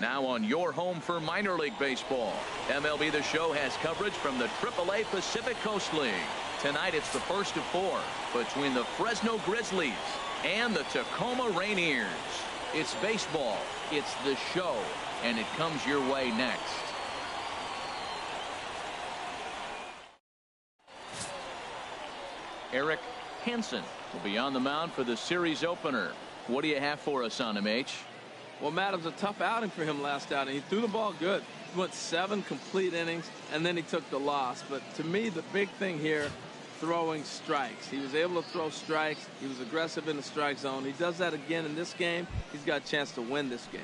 Now on your home for minor league baseball, MLB The Show has coverage from the AAA Pacific Coast League. Tonight it's the first of 4 between the Fresno Grizzlies and the Tacoma Rainiers. It's baseball, it's the show, and it comes your way next. Eric Hansen will be on the mound for the series opener. What do you have for us on him, H? Well, Matt, it was a tough outing for him last outing. He threw the ball good. He went 7 complete innings, and then he took the loss. But to me, the big thing here, throwing strikes. He was able to throw strikes. He was aggressive in the strike zone. He does that again in this game. He's got a chance to win this game.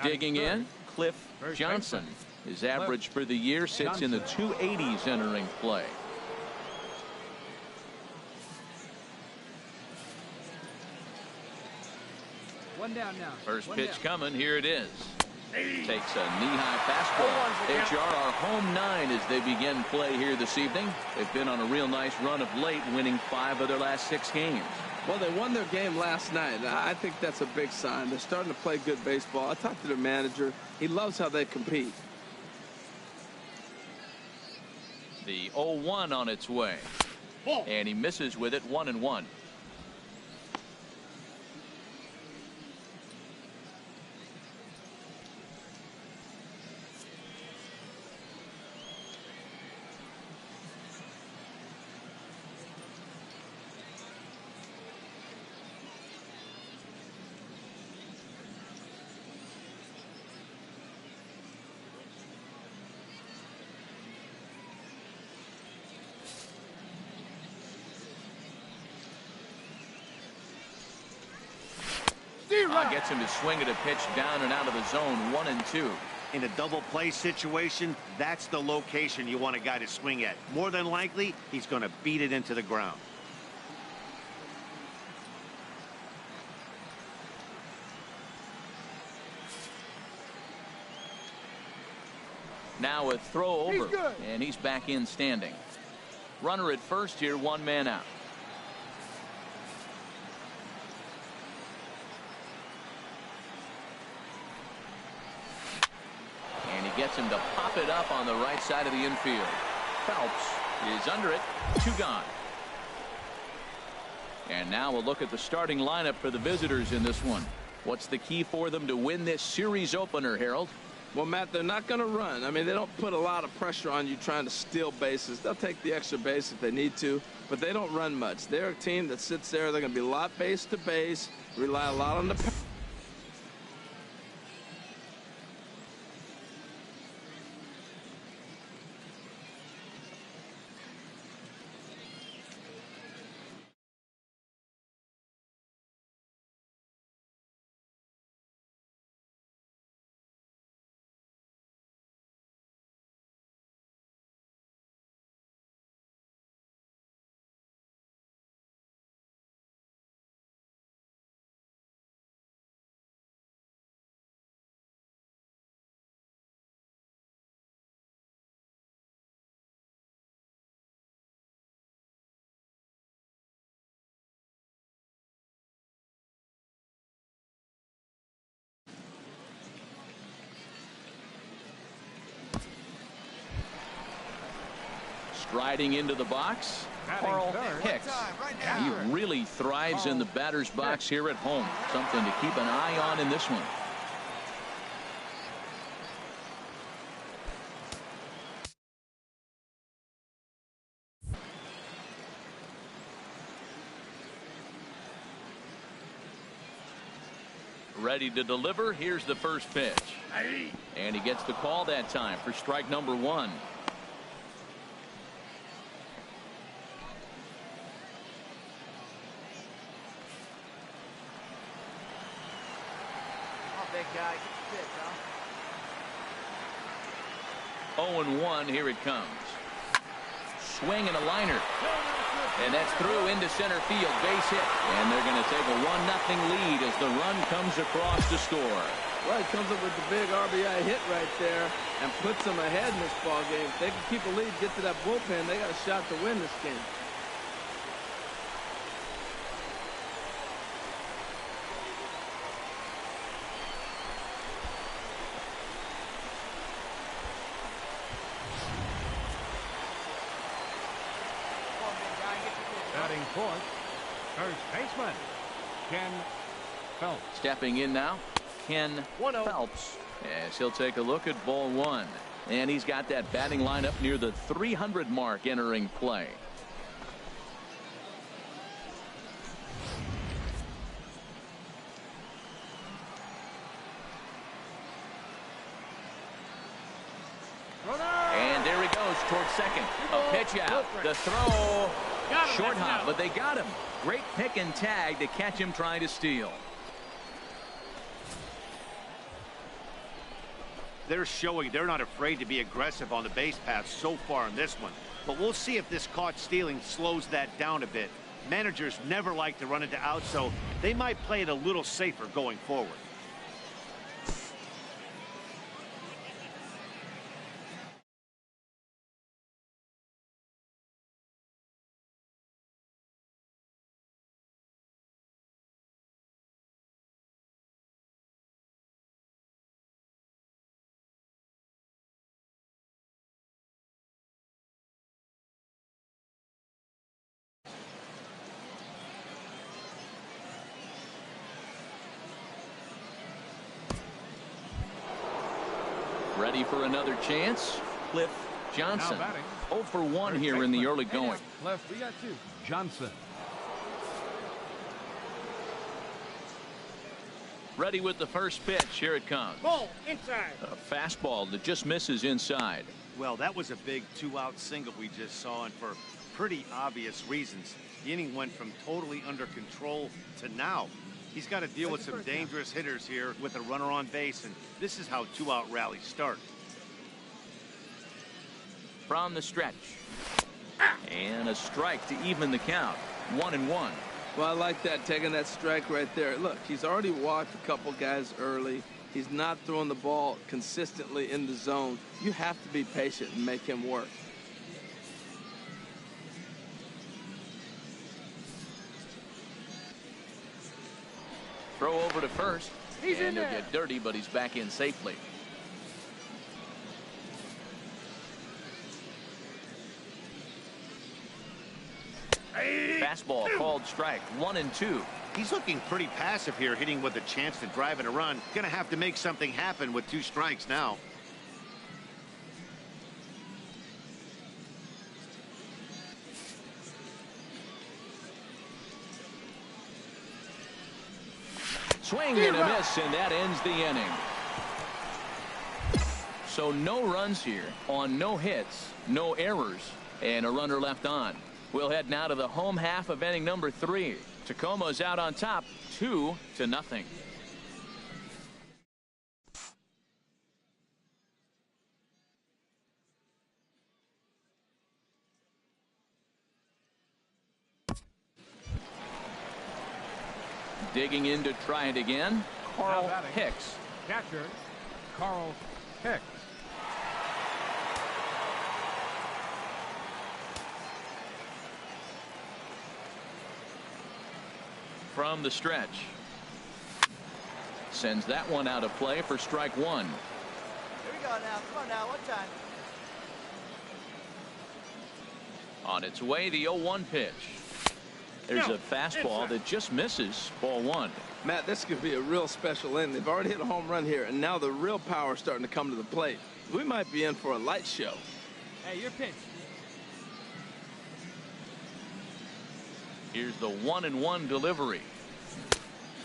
Digging in, Cliff Johnson. His average for the year sits in the 280s entering play. One down now. First pitch coming. Here it is. Takes a knee-high fastball. HR are home 9 as they begin play here this evening. They've been on a real nice run of late, winning 5 of their last 6 games. Well, they won their game last night. I think that's a big sign. They're starting to play good baseball. I talked to their manager. He loves how they compete. The 0-1 on its way. And he misses with it, 1-1. Gets him to swing at a pitch down and out of the zone, 1-2. In a double play situation, that's the location you want a guy to swing at. More than likely, he's going to beat it into the ground. Now a throw over, and he's back in standing. Runner at first here, 1 man out. Gets him to pop it up on the right side of the infield. Phelps is under it. 2 gone. And now we'll look at the starting lineup for the visitors in this one. What's the key for them to win this series opener, Harold? Well, Matt, they're not going to run. I mean, they don't put a lot of pressure on you trying to steal bases. They'll take the extra base if they need to, but they don't run much. They're a team that sits there. They're going to be a lot base to base, rely a lot on the Striding into the box, Carl Hicks. He really thrives in the batter's box here at home. Something to keep an eye on in this one. Ready to deliver. Here's the first pitch. And he gets the call that time for strike number 1. Big guy, get the pitch, huh? 0-1. Here it comes. Swing and a liner. And that's through into center field. Base hit. And they're going to take a 1-0 lead as the run comes across to score. Well, he comes up with the big RBI hit right there and puts them ahead in this ball game. If they can keep a lead, get to that bullpen, they got a shot to win this game. Batting fourth, first baseman, Ken Phelps. Stepping in now, Ken 1-0. Phelps, as he'll take a look at ball one. And he's got that batting lineup near the 300 mark entering play. And there he goes towards second. A pitch out. The throw. Short hop, but they got him. Great pick and tag to catch him trying to steal. They're showing they're not afraid to be aggressive on the base paths so far in this one. But we'll see if this caught stealing slows that down a bit. Managers never like to run into outs, so they might play it a little safer going forward. Ready for another chance? Cliff Johnson. 0 for 1 here in the early going. Cliff, we got two. Johnson. Ready with the first pitch. Here it comes. Ball inside. A fastball that just misses inside. Well, that was a big two-out single we just saw, and for pretty obvious reasons. The inning went from totally under control to now. He's got to deal with some dangerous hitters here with a runner on base, and this is how two-out rallies start. From the stretch. And a strike to even the count. 1-1. Well, I like that, taking that strike right there. Look, he's already walked a couple guys early. He's not throwing the ball consistently in the zone. You have to be patient and make him work. Throw over to first. He's in and he'll there. get dirty, but he's back in safely. Fastball called strike. 1-2. He's looking pretty passive here, hitting with a chance to drive in a run. Gonna have to make something happen with 2 strikes now. Swing and a miss, and that ends the inning. So no runs here on no hits, no errors, and a runner left on. We'll head now to the home half of inning number 3. Tacoma's out on top, 2-0. Digging in to try it again, Carl Hicks. Catcher, Carl Hicks. From the stretch. Sends that one out of play for strike 1. Here we go now. Come on now. One time. On its way, the 0-1 pitch. There's a fastball that just misses. Ball 1. Matt, this could be a real special inning. They've already hit a home run here, and now the real power is starting to come to the plate. We might be in for a light show. Hey, your pitch. Here's the 1-1 delivery.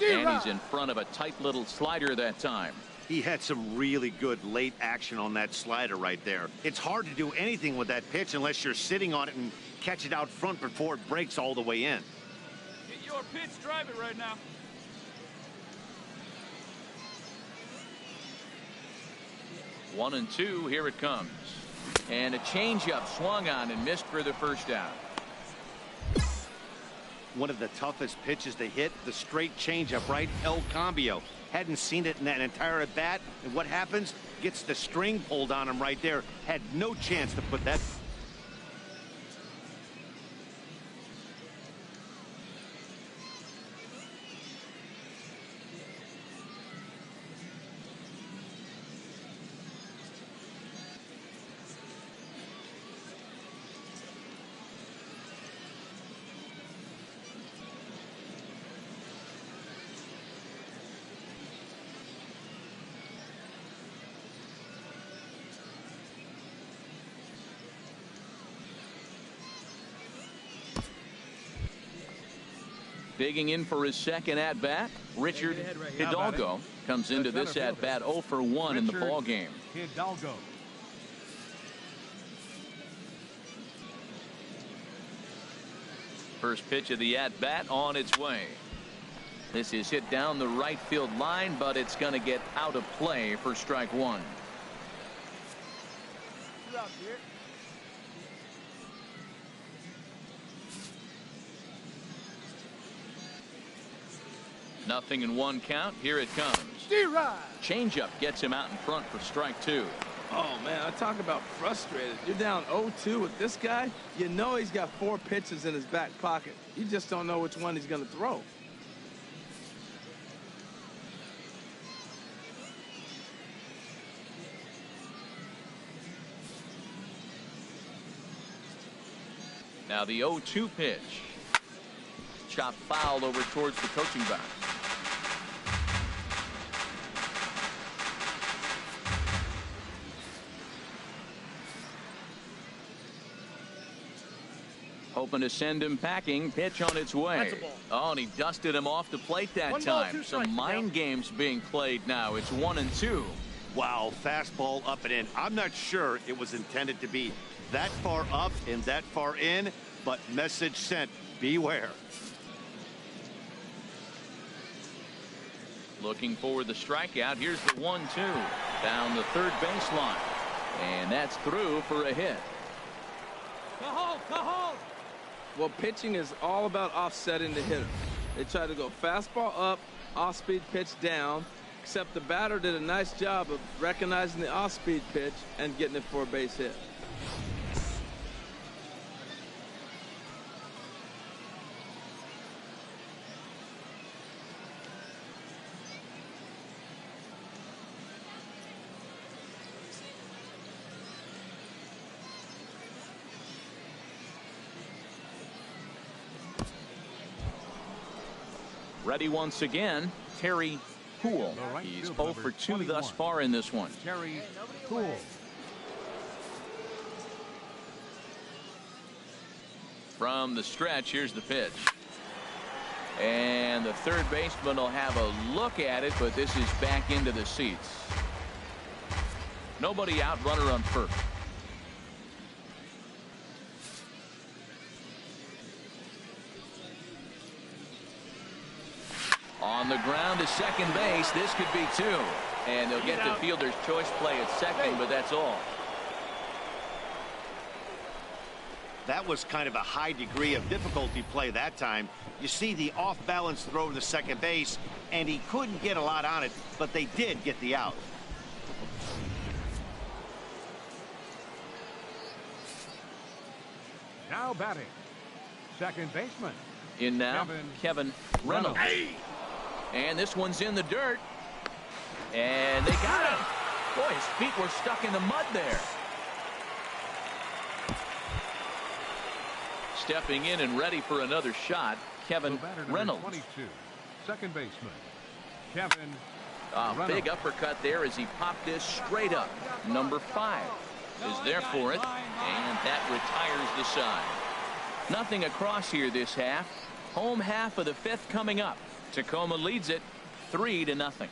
And he's in front of a tight little slider that time. He had some really good late action on that slider right there. It's hard to do anything with that pitch unless you're sitting on it and catch it out front before it breaks all the way in. Get your pitch. Drive it right now. One and two. Here it comes. And a changeup swung on and missed for the first out. One of the toughest pitches to hit, the straight changeup, right? El Cambio. Hadn't seen it in that entire at bat. And what happens? Gets the string pulled on him right there. Had no chance to put that. Digging in for his second at-bat, Richard Hidalgo comes into this at-bat 0 for 1 in the ball game. Hidalgo. First pitch of the at-bat on its way. This is hit down the right field line, but it's going to get out of play for strike one. Nothing in one count. Here it comes. Changeup gets him out in front for strike two. Oh, man, I talk about frustrated. You're down 0-2 with this guy. You know he's got 4 pitches in his back pocket. You just don't know which one he's going to throw. Now the 0-2 pitch. Chopped foul over towards the coaching box. Hoping to send him packing. Pitch on its way. Oh, and he dusted him off the plate that time. Some mind games being played now. It's 1-2. Wow, fastball up and in. I'm not sure it was intended to be that far up and that far in, but message sent. Beware. Looking for the strikeout. Here's the 1-2 down the third baseline, and that's through for a hit. Well, pitching is all about offsetting the hitter. They try to go fastball up, off-speed pitch down, except the batter did a nice job of recognizing the off-speed pitch and getting it for a base hit. Ready once again, Terry Poole. He's 0 for 2 thus far in this one. Terry Poole. From the stretch, here's the pitch. And the third baseman will have a look at it, but this is back into the seats. Nobody out, runner on first. On the ground to second base. This could be 2. And they'll get the fielder's choice play at second, but that's all. That was kind of a high degree of difficulty play that time. You see the off-balance throw to second base, and he couldn't get a lot on it, but they did get the out. Now batting, second baseman. In now, Kevin Reynolds. And this one's in the dirt. And they got him. Boy, his feet were stuck in the mud there. Stepping in and ready for another shot, Kevin Reynolds. 22, second baseman, Kevin Reynolds. Big uppercut there as he popped this straight up. Number 5 is there for it. And that retires the side. Nothing across here this half. Home half of the 5th coming up. Tacoma leads it 3-0.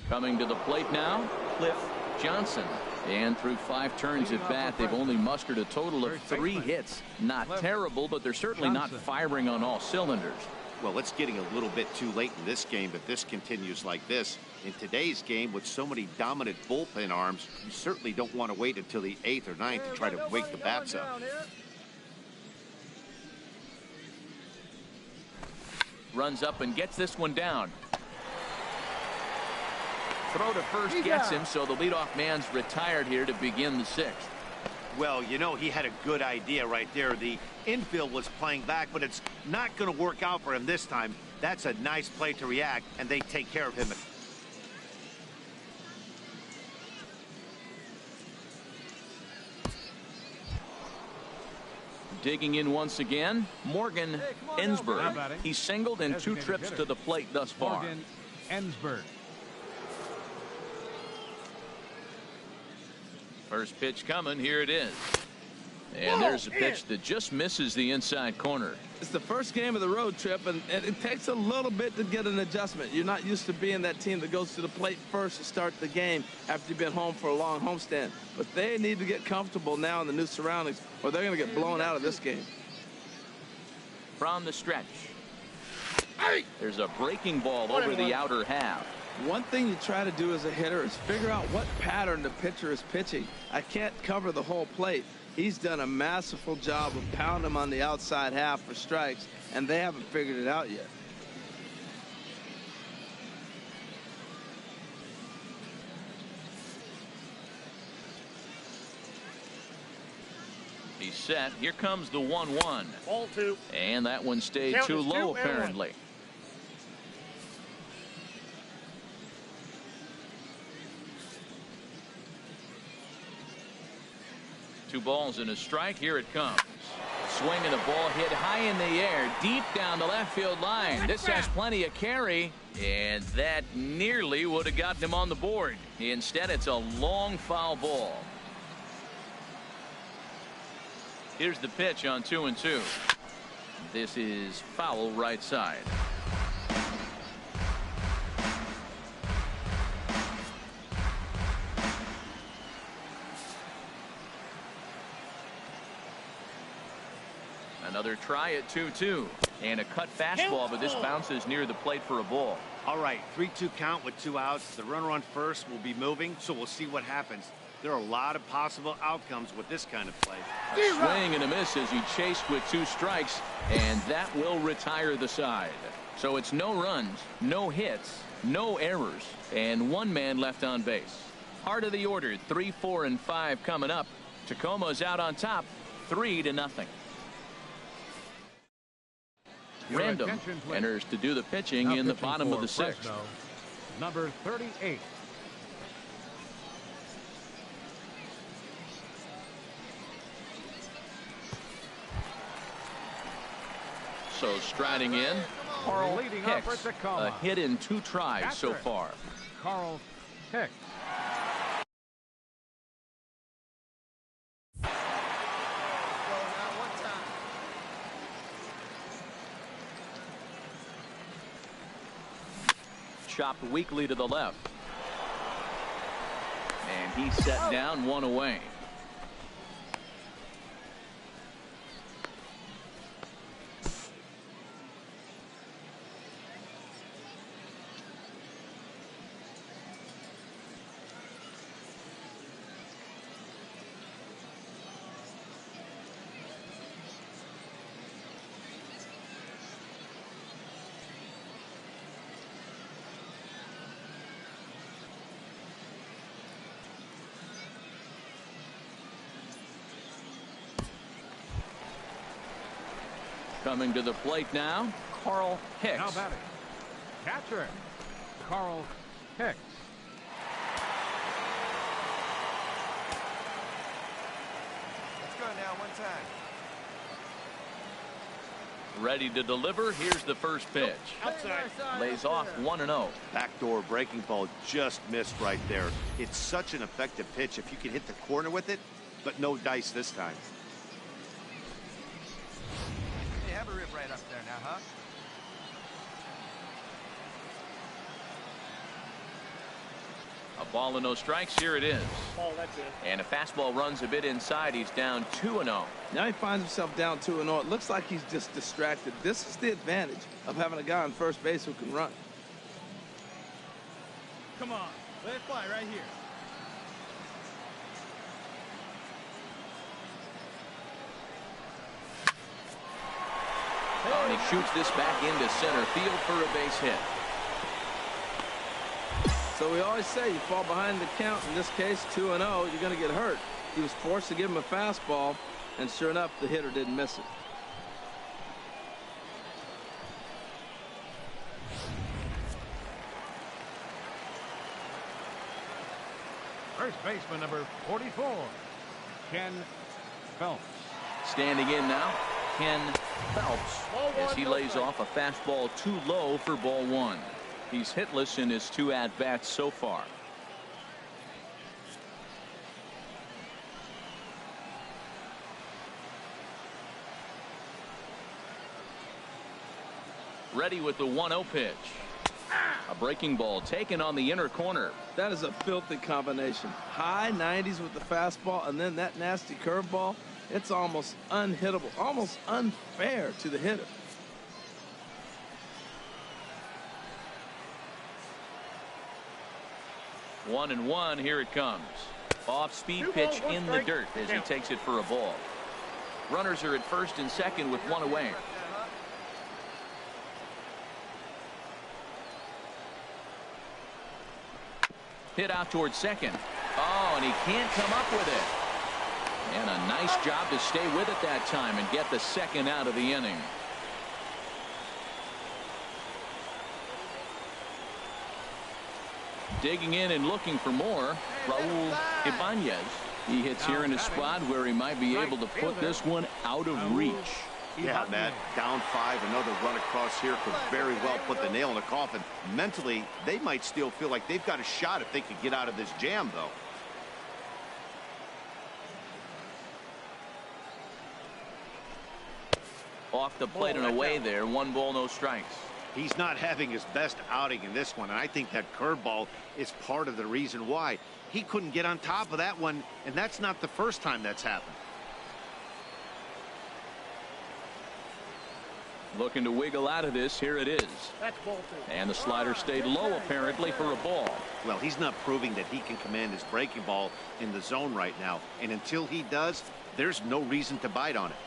Coming to the plate now, Cliff Johnson. And through 5 turns at bat, they've only mustered a total of 3 hits. Not terrible, but they're certainly not firing on all cylinders. Well, it's getting a little bit too late in this game, but this continues like this. In today's game, with so many dominant bullpen arms, you certainly don't want to wait until the 8th or 9th to try to wake the bats up. Runs up and gets this one down. Throw to first gets him, so the leadoff man's retired here to begin the 6th. Well, you know, he had a good idea right there. The infield was playing back, but it's not going to work out for him this time. That's a nice play to react, and they take care of him. Digging in once again, Morgan Ensberg. He's singled in 2 trips to the plate thus far. Morgan Ensberg. First pitch coming. Here it is. And there's a pitch that just misses the inside corner. It's the first game of the road trip, and it takes a little bit to get an adjustment. You're not used to being that team that goes to the plate first to start the game after you've been home for a long homestand. But they need to get comfortable now in the new surroundings, or they're going to get blown out of this game. From the stretch. There's a breaking ball over the outer half. One thing you try to do as a hitter is figure out what pattern the pitcher is pitching. I can't cover the whole plate. He's done a masterful job of pounding him on the outside half for strikes, and they haven't figured it out yet. He's set. Here comes the 1-1. Ball 2. And that one stayed Count too is low, 2-1. apparently. Two balls and a strike. Here it comes. Swinging the ball hit high in the air, deep down the left field line. This has plenty of carry, and that nearly would have gotten him on the board. Instead, it's a long foul ball. Here's the pitch on 2-2. This is foul right side. Another try at 2-2. And a cut fastball, but this bounces near the plate for a ball. All right, 3-2 count with 2 outs. The runner on first will be moving, so we'll see what happens. There are a lot of possible outcomes with this kind of play. A swing and a miss as he chased with 2 strikes, and that will retire the side. So it's no runs, no hits, no errors, and 1 man left on base. Heart of the order, 3, 4, and 5 coming up. Tacoma's out on top, 3-0. Your Random attention, please. enters to do the pitching Now in the pitching bottom of for the 6th. Fresno, number 38. So striding in, Carl Leading off for Hicks, Tacoma. a hit in 2 tries so Catcher. far. Carl Hicks. Chopped weakly to the left. And he's set down, 1 away. Coming to the plate now, Carl Hicks. Now batting. Catcher. Carl Hicks. Let's go now, 1 time. Ready to deliver. Here's the first pitch. Outside. Lays off 1-0. Backdoor breaking ball just missed right there. It's such an effective pitch if you can hit the corner with it, but no dice this time. Hey, have a rip right up there now, huh? A ball and no strikes. Here it is. Oh, that's it. And a fastball runs a bit inside. He's down 2-0. Now he finds himself down 2-0. It looks like he's just distracted. This is the advantage of having a guy on first base who can run. Come on. Let it fly right here. Oh, and he shoots this back into center field for a base hit. So we always say you fall behind the count. In this case, 2-0, you're going to get hurt. He was forced to give him a fastball, and sure enough, the hitter didn't miss it. First baseman number 44, Ken Phelps. Standing in now, Ken Phelps, as he lays off a fastball too low for ball 1. He's hitless in his 2 at-bats so far. Ready with the 1-0 pitch. A breaking ball taken on the inner corner. That is a filthy combination. High 90s with the fastball, and then that nasty curveball. It's almost unhittable, almost unfair to the hitter. One and one. Here it comes. Off-speed pitch in the dirt as he takes it for a ball. Runners are at first and second with one away. Hit out towards second. Oh, and he can't come up with it. And a nice job to stay with it that time and get the second out of the inning. Digging in and looking for more, Raul Ibanez. He hits here in a spot where he might be able to put this one out of reach. Yeah, Matt, down 5, another run across here could very well put the nail in the coffin. Mentally, they might still feel like they've got a shot if they could get out of this jam, though. Off the plate and away there. 1 ball, no strikes. He's not having his best outing in this one, and I think that curveball is part of the reason why. He couldn't get on top of that one, and that's not the first time that's happened. Looking to wiggle out of this. Here it is. And the slider stayed low apparently for a ball. Well, he's not proving that he can command his breaking ball in the zone right now, and until he does, there's no reason to bite on it.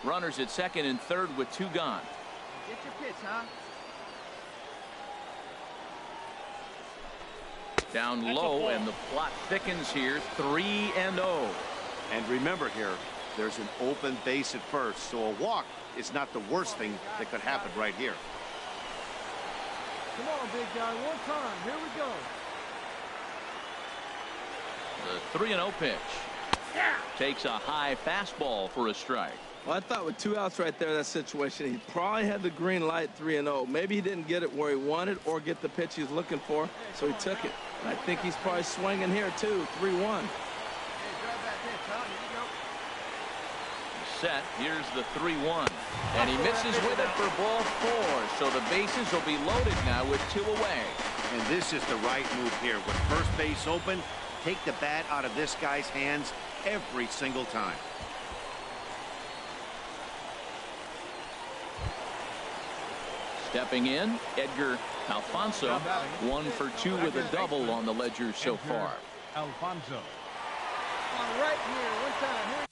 Runners at second and third with 2 gone. Get your pitch, huh? Down low, and the plot thickens here. 3-0. And remember here, there's an open base at first, so a walk is not the worst thing that could happen right here. Come on, big guy. One time. Here we go. The 3-0 pitch. Takes a high fastball for a strike. Well, I thought with 2 outs right there in that situation, he probably had the green light 3-0. Maybe he didn't get it where he wanted or get the pitch he was looking for, so he took it. And I think he's probably swinging here, too. 3-1. Hey, grab that pitch, huh? Here you go. Set. Here's the 3-1. And he misses with it for ball 4. So the bases will be loaded now with 2 away. And this is the right move here. With first base open, take the bat out of this guy's hands every single time. Stepping in, Edgar Alfonso. 1 for 2 with a double on the ledger so far. Alfonso. Right here. One time. Here.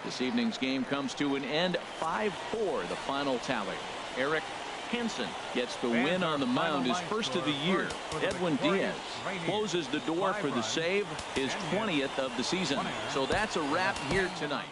This evening's game comes to an end 5-4, the final tally. Eric Hansen gets the win on the mound, his first of the year. Edwin Diaz closes the door for the save, his 20th of the season. So that's a wrap here tonight.